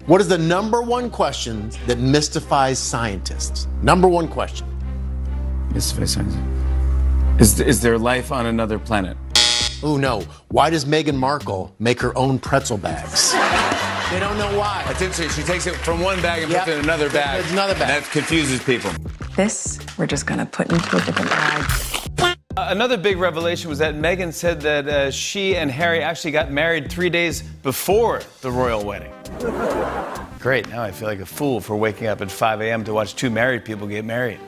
What is the number one question that mystifies scientists? Number one question. Mystifies scientists. Is there life on another planet? Oh no. Why does Meghan Markle make her own pretzel bags? They don't know why. That's interesting. She takes it from one bag and puts it in another bag. Another bag. And that confuses people. This, we're just gonna put into a different bag. Another big revelation was that Meghan said that she and Harry actually got married 3 days before the royal wedding. Great, now I feel like a fool for waking up at 5 a.m. to watch two married people get married.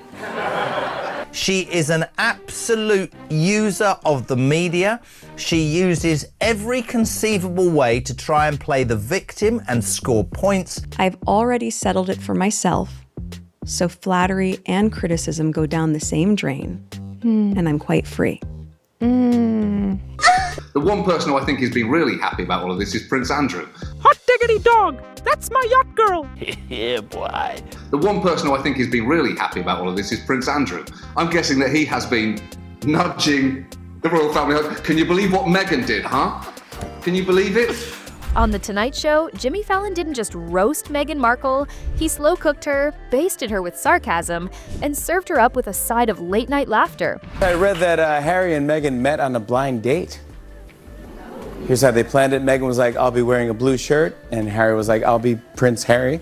She is an absolute user of the media. She uses every conceivable way to try and play the victim and score points. I've already settled it for myself, so flattery and criticism go down the same drain, and I'm quite free. The one person who I think has been really happy about all of this is Prince Andrew. Hot diggity dog! That's my yacht girl! Yeah, boy. The one person who I think has been really happy about all of this is Prince Andrew. I'm guessing that he has been nudging the royal family. Can you believe what Meghan did, huh? Can you believe it? On The Tonight Show, Jimmy Fallon didn't just roast Meghan Markle, he slow-cooked her, basted her with sarcasm, and served her up with a side of late-night laughter. I read that Harry and Meghan met on a blind date. Here's how they planned it. Meghan was like, I'll be wearing a blue shirt, and Harry was like, I'll be Prince Harry.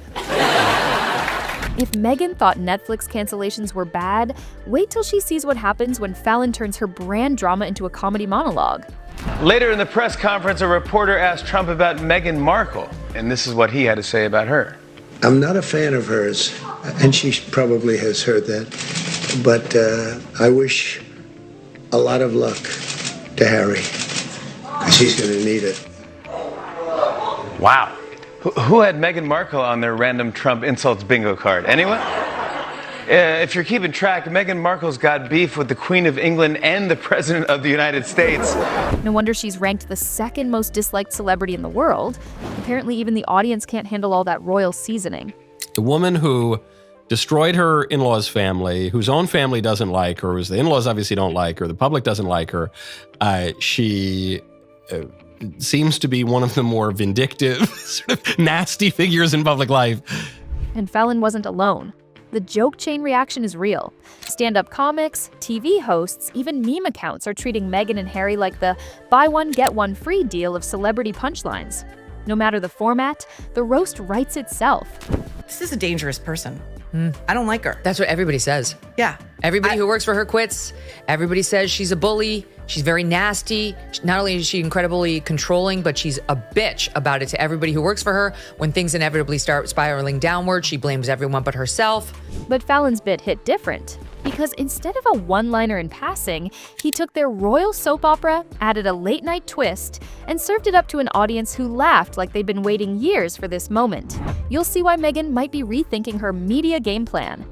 If Meghan thought Netflix cancellations were bad, wait till she sees what happens when Fallon turns her brand drama into a comedy monologue. Later in the press conference, a reporter asked Trump about Meghan Markle, and this is what he had to say about her. I'm not a fan of hers, and she probably has heard that, but I wish a lot of luck to Harry, because he's going to need it. Wow. Who had Meghan Markle on their random Trump insults bingo card? Anyone? If you're keeping track, Meghan Markle's got beef with the Queen of England and the President of the United States. No wonder she's ranked the second most disliked celebrity in the world. Apparently, even the audience can't handle all that royal seasoning. The woman who destroyed her in-laws' family, whose own family doesn't like her, whose the in-laws obviously don't like her, the public doesn't like her, she seems to be one of the more vindictive, sort of nasty figures in public life. And Fallon wasn't alone. The joke chain reaction is real. Stand-up comics, TV hosts, even meme accounts are treating Meghan and Harry like the buy one, get one free deal of celebrity punchlines. No matter the format, the roast writes itself. This is a dangerous person. I don't like her. That's what everybody says. Yeah. Everybody who works for her quits. Everybody says she's a bully. She's very nasty. Not only is she incredibly controlling, but she's a bitch about it to everybody who works for her. When things inevitably start spiraling downward, she blames everyone but herself. But Fallon's bit hit different, because instead of a one-liner in passing, he took their royal soap opera, added a late-night twist, and served it up to an audience who laughed like they'd been waiting years for this moment. You'll see why Meghan might be rethinking her media game plan.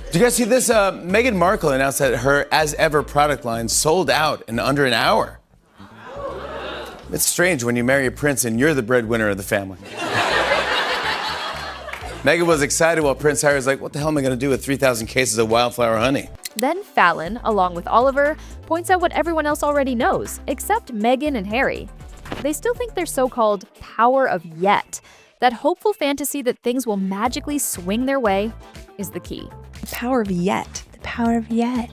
Did you guys see this? Meghan Markle announced that her As Ever product line sold out in under an hour. It's strange when you marry a prince and you're the breadwinner of the family. Meghan was excited while Prince Harry was like, what the hell am I going to do with 3,000 cases of wildflower honey? Then Fallon, along with Oliver, points out what everyone else already knows, except Meghan and Harry. They still think their so-called power of yet, that hopeful fantasy that things will magically swing their way, is the key. The power of yet. The power of yet.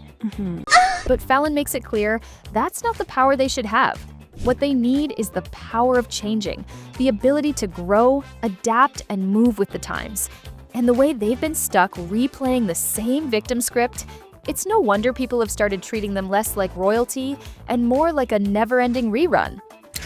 But Fallon makes it clear that's not the power they should have. What they need is the power of changing, the ability to grow, adapt, and move with the times. And the way they've been stuck replaying the same victim script, it's no wonder people have started treating them less like royalty and more like a never-ending rerun.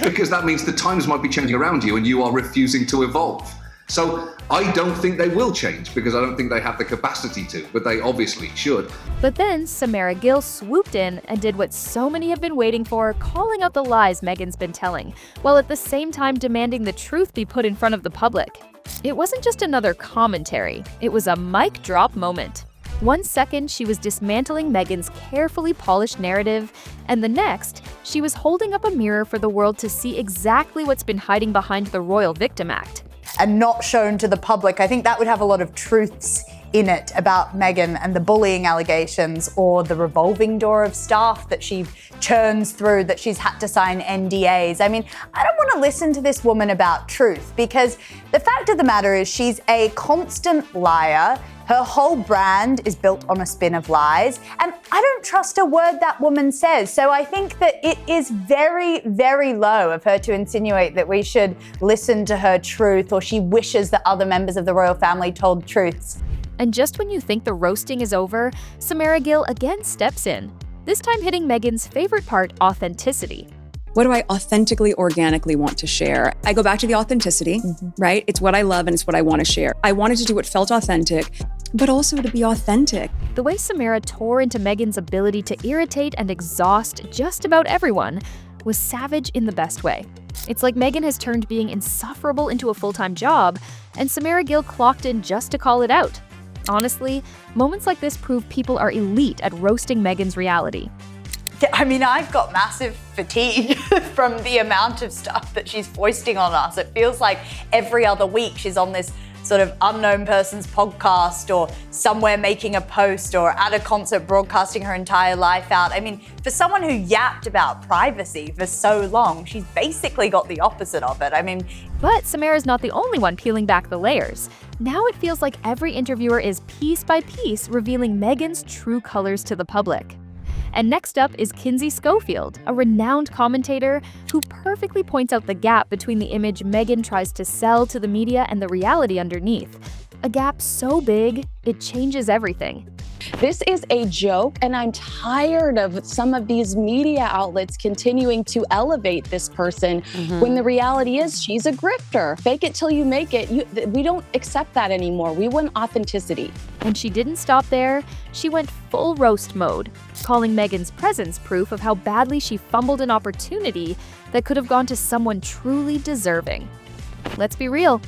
Because that means the times might be changing around you and you are refusing to evolve. So I don't think they will change because I don't think they have the capacity to, but they obviously should. But then Samara Gill swooped in and did what so many have been waiting for, calling out the lies Meghan's been telling, while at the same time demanding the truth be put in front of the public. It wasn't just another commentary, it was a mic drop moment. 1 second, she was dismantling Meghan's carefully polished narrative, and the next, she was holding up a mirror for the world to see exactly what's been hiding behind the Royal Victim Act. And not shown to the public. I think that would have a lot of truths in it about Meghan and the bullying allegations or the revolving door of staff that she churns through, that she's had to sign NDAs. I mean, I don't want to listen to this woman about truth, because the fact of the matter is she's a constant liar. Her whole brand is built on a spin of lies, and I don't trust a word that woman says. So I think that it is very, very low of her to insinuate that we should listen to her truth, or she wishes that other members of the royal family told truths. And just when you think the roasting is over, Samara Gill again steps in, this time hitting Meghan's favorite part, authenticity. What do I authentically, organically want to share? I go back to the authenticity, right? It's what I love and it's what I want to share. I wanted to do what felt authentic, but also to be authentic. The way Samara tore into Meghan's ability to irritate and exhaust just about everyone was savage in the best way. It's like Meghan has turned being insufferable into a full-time job, and Samara Gill clocked in just to call it out. Honestly, moments like this prove people are elite at roasting Meghan's reality. I mean, I've got massive fatigue from the amount of stuff that she's foisting on us. It feels like every other week she's on this sort of unknown person's podcast, or somewhere making a post, or at a concert broadcasting her entire life out. I mean, for someone who yapped about privacy for so long, she's basically got the opposite of it. I mean, but Samara's not the only one peeling back the layers. Now it feels like every interviewer is piece by piece revealing Meghan's true colors to the public. And next up is Kinsey Schofield, a renowned commentator who perfectly points out the gap between the image Meghan tries to sell to the media and the reality underneath. A gap so big, it changes everything. This is a joke, and I'm tired of some of these media outlets continuing to elevate this person when the reality is she's a grifter. Fake it till you make it. We don't accept that anymore. We want authenticity. And she didn't stop there. She went full roast mode, calling Meghan's presence proof of how badly she fumbled an opportunity that could have gone to someone truly deserving. Let's be real.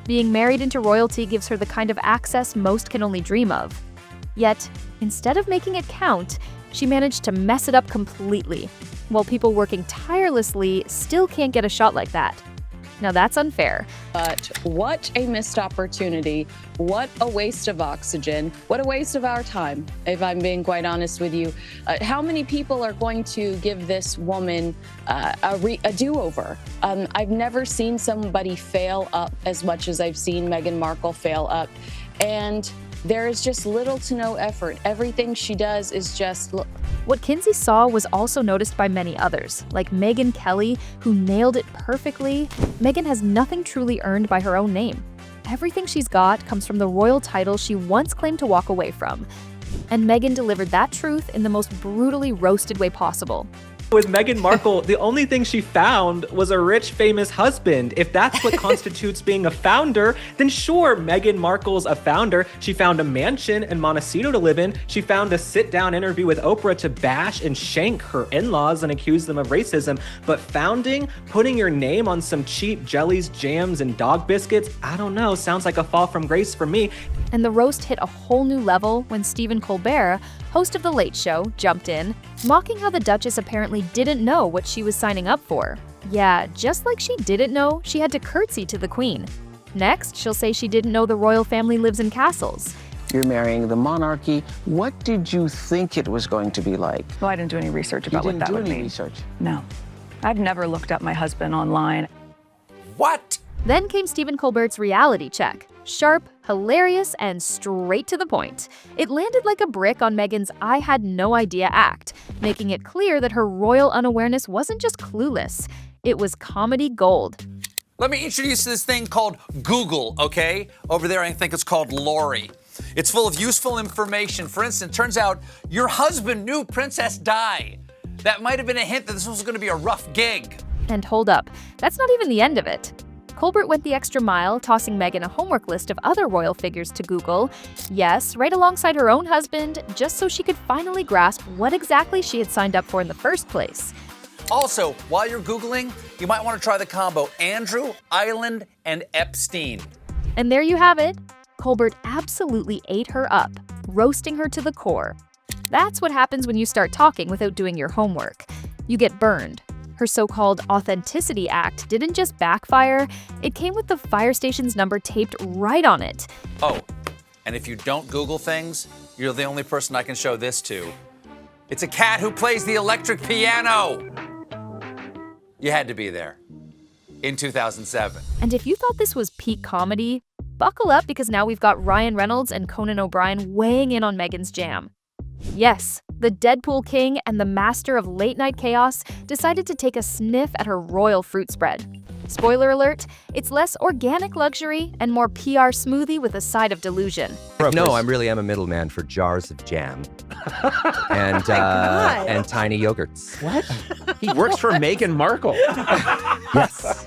Being married into royalty gives her the kind of access most can only dream of. Yet, instead of making it count, she managed to mess it up completely, while people working tirelessly still can't get a shot like that. Now that's unfair. But what a missed opportunity. What a waste of oxygen. What a waste of our time, if I'm being quite honest with you. How many people are going to give this woman a do-over? I've never seen somebody fail up as much as I've seen Meghan Markle fail up. And there is just little to no effort. Everything she does is just... What Kinsey saw was also noticed by many others, like Megyn Kelly, who nailed it perfectly. Meghan has nothing truly earned by her own name. Everything she's got comes from the royal title she once claimed to walk away from. And Meghan delivered that truth in the most brutally roasted way possible. With Meghan Markle, the only thing she found was a rich, famous husband. If that's what constitutes being a founder, then sure, Meghan Markle's a founder. She found a mansion in Montecito to live in. She found a sit-down interview with Oprah to bash and shank her in-laws and accuse them of racism. But founding, putting your name on some cheap jellies, jams, and dog biscuits, I don't know, sounds like a fall from grace for me. And the roast hit a whole new level when Stephen Colbert, host of The Late Show, jumped in, mocking how the Duchess apparently didn't know what she was signing up for. Yeah, just like she didn't know, she had to curtsy to the Queen. Next, she'll say she didn't know the royal family lives in castles. You're marrying the monarchy. What did you think it was going to be like? Well, I didn't do any research about what that would mean. You didn't do any research? No. I've never looked up my husband online. What? Then came Stephen Colbert's reality check. Sharp, hilarious, and straight to the point. It landed like a brick on Meghan's I had no idea act, making it clear that her royal unawareness wasn't just clueless, it was comedy gold. Let me introduce this thing called Google, okay? Over there, I think it's called Lori. It's full of useful information. For instance, turns out your husband knew Princess Di. That might have been a hint that this was going to be a rough gig. And hold up, that's not even the end of it. Colbert went the extra mile, tossing Meghan a homework list of other royal figures to Google. Yes, right alongside her own husband, just so she could finally grasp what exactly she had signed up for in the first place. Also, while you're Googling, you might want to try the combo Andrew, Island, and Epstein. And there you have it. Colbert absolutely ate her up, roasting her to the core. That's what happens when you start talking without doing your homework. You get burned. Her so-called authenticity act didn't just backfire, it came with the fire station's number taped right on it. Oh, And if you don't Google things, you're the only person I can show this to. It's a cat who plays the electric piano. You had to be there in 2007. And if you thought this was peak comedy, buckle up because now we've got Ryan Reynolds and Conan O'Brien weighing in on Meghan's jam. Yes, the Deadpool King and the master of late-night chaos decided to take a sniff at her royal fruit spread. Spoiler alert, it's less organic luxury and more PR smoothie with a side of delusion. No, I really am a middleman for jars of jam and tiny yogurts. What? He works for Meghan Markle.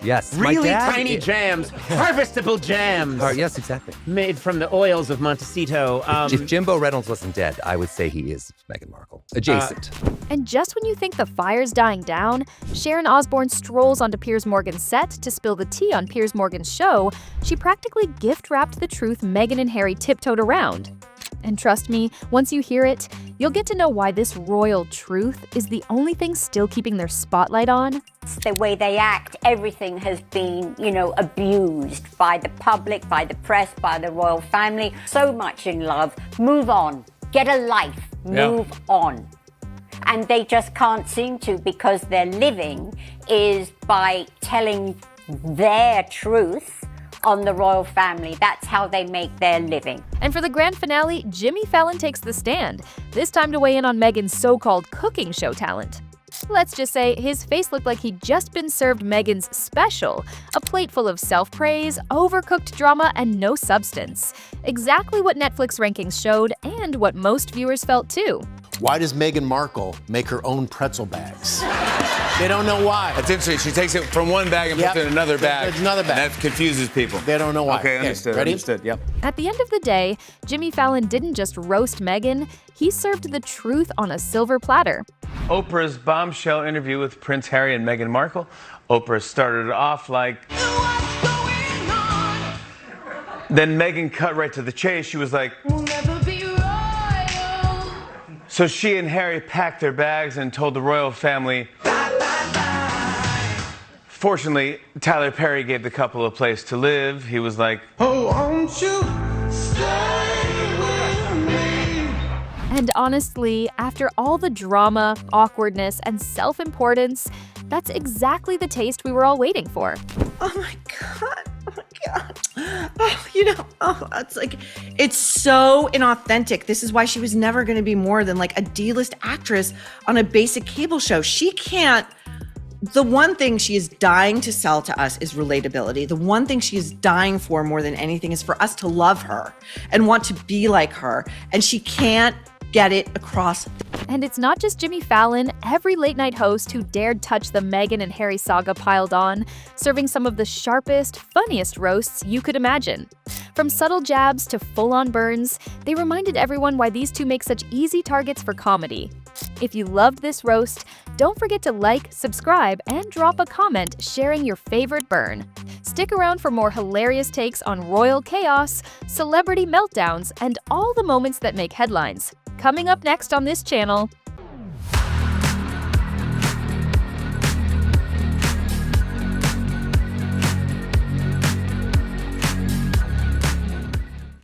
Yes. Really tiny jams, harvestable jams. Yes, exactly. Made from the oils of Montecito. If Jimbo Reynolds wasn't dead, I would say he is Meghan Markle. Adjacent. And just when you think the fire's dying down, Sharon Osbourne strolls onto Piers Morgan's set to spill the tea on Piers Morgan's show. She practically gift-wrapped the truth Meghan and Harry tiptoed around. And trust me, once you hear it, you'll get to know why this royal truth is the only thing still keeping their spotlight on. The way they act, everything has been, abused by the public, by the press, by the royal family. So much in love. Move on. Get a life. Move on. And they just can't seem to, because their living is by telling their truth on the royal family. That's how they make their living. And for the grand finale, Jimmy Fallon takes the stand, this time to weigh in on Meghan's so-called cooking show talent. Let's just say his face looked like he'd just been served Meghan's special, a plate full of self-praise, overcooked drama, and no substance. Exactly what Netflix rankings showed, and what most viewers felt too. Why does Meghan Markle make her own pretzel bags? They don't know why. That's interesting. She takes it from one bag and puts it in another bag. It's another bag. And that confuses people. They don't know why. Okay, understood. Ready? Understood. Yep. At the end of the day, Jimmy Fallon didn't just roast Meghan, he served the truth on a silver platter. Oprah's bombshell interview with Prince Harry and Meghan Markle. Oprah started it off like, then Meghan cut right to the chase. She was like, we'll never be royal. So she and Harry packed their bags and told the royal family. Fortunately, Tyler Perry gave the couple a place to live. He was like, oh, won't you stay with me? And honestly, after all the drama, awkwardness, and self-importance, that's exactly the taste we were all waiting for. Oh my God. Oh my God. It's so inauthentic. This is why she was never going to be more than like a D-list actress on a basic cable show. She can't. The one thing she is dying to sell to us is relatability. The one thing she is dying for more than anything is for us to love her and want to be like her. And she can't get it across. And it's not just Jimmy Fallon. Every late-night host who dared touch the Meghan and Harry saga piled on, serving some of the sharpest, funniest roasts you could imagine. From subtle jabs to full-on burns, they reminded everyone why these two make such easy targets for comedy. If you loved this roast, don't forget to like, subscribe, and drop a comment sharing your favorite burn. Stick around for more hilarious takes on royal chaos, celebrity meltdowns, and all the moments that make headlines. Coming up next on this channel.